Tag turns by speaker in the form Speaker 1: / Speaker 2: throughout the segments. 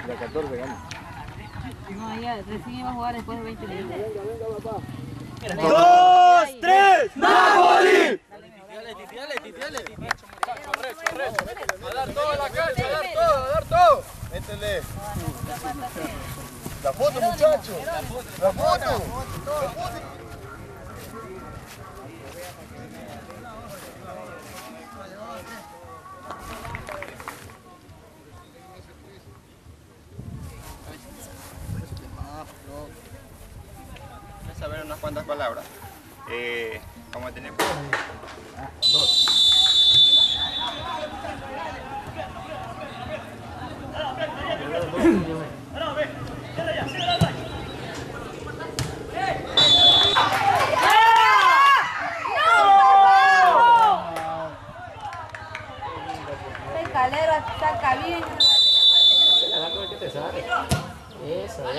Speaker 1: La 14 gana.
Speaker 2: No, ya, recién iba a jugar después de 20 minutos.
Speaker 1: Venga, papá.
Speaker 3: 2, 3, ¡Napoli!
Speaker 4: Titiale. Corre. A dar todo en la cancha, a dar todo.
Speaker 1: Métele. La foto, muchachos. La foto.
Speaker 3: Vamos a ver unas cuantas palabras. Vamos a tener...
Speaker 2: El calero saca bien.
Speaker 5: Eso es.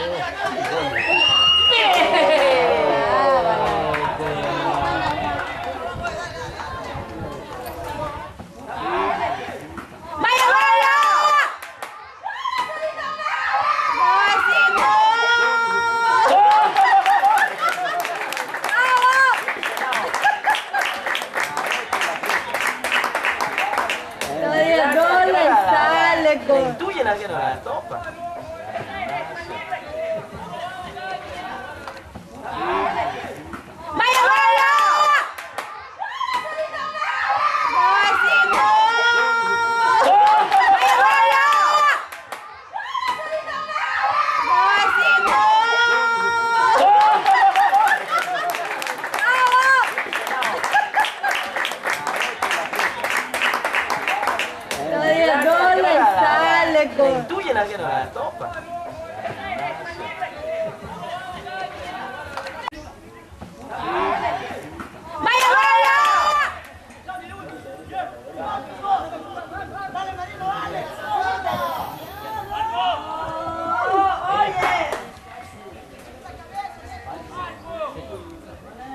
Speaker 2: No le sale
Speaker 5: Le intuyen a alguien a la topa. Le intuyen a alguien a la topa.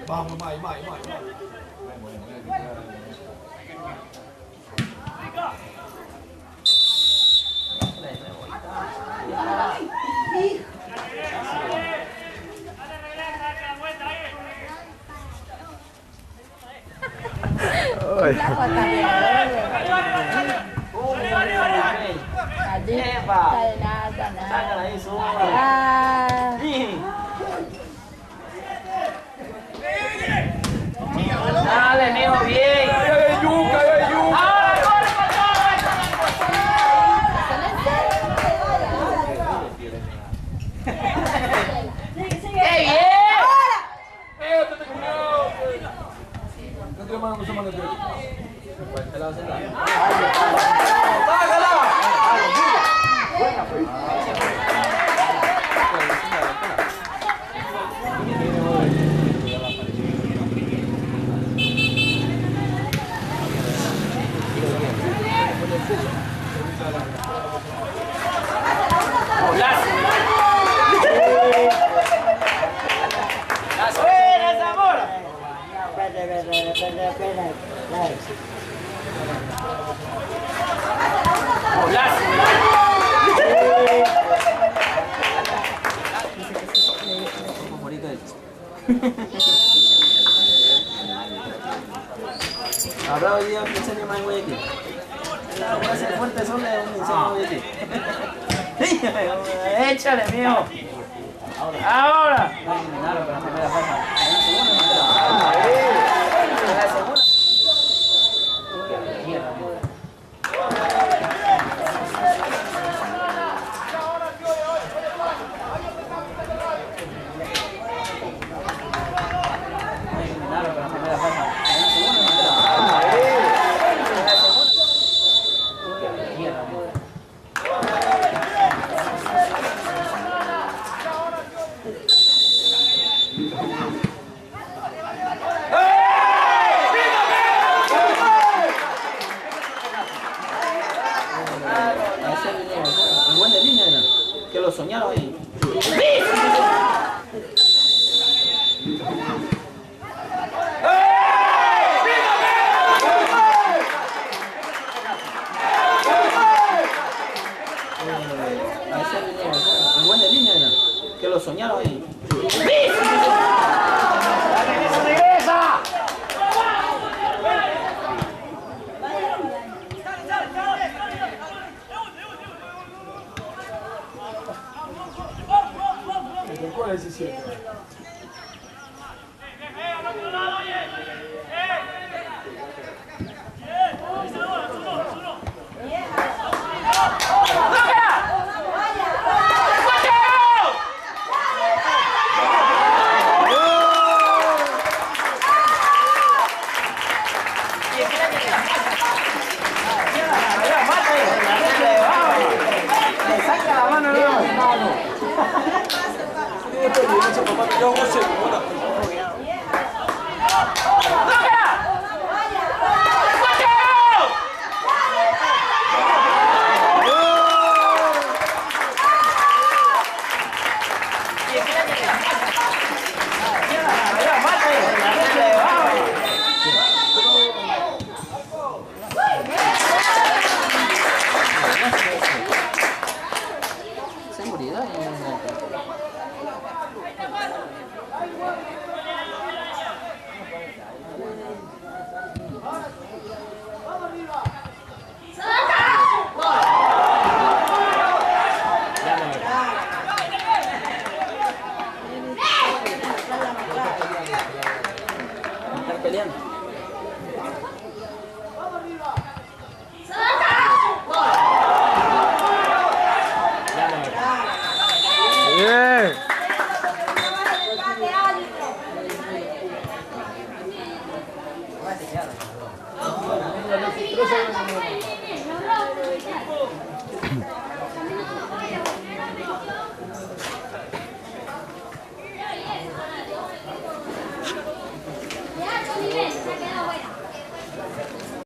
Speaker 1: Vamos, Mai.
Speaker 5: Sácala ahí, suba. Dale, mijo, bien. Ahora, corre. ¡Qué bien! Habrá hoy día un incendio más en Guayaquil. Va a ser fuerte son de un incendio en Guayaquil. Échale, mijo. Ahora. Que lo soñaron ahí. soñaron ahí.
Speaker 1: ¿Cuál es ese 7?
Speaker 5: Saca la mano, Están peleando.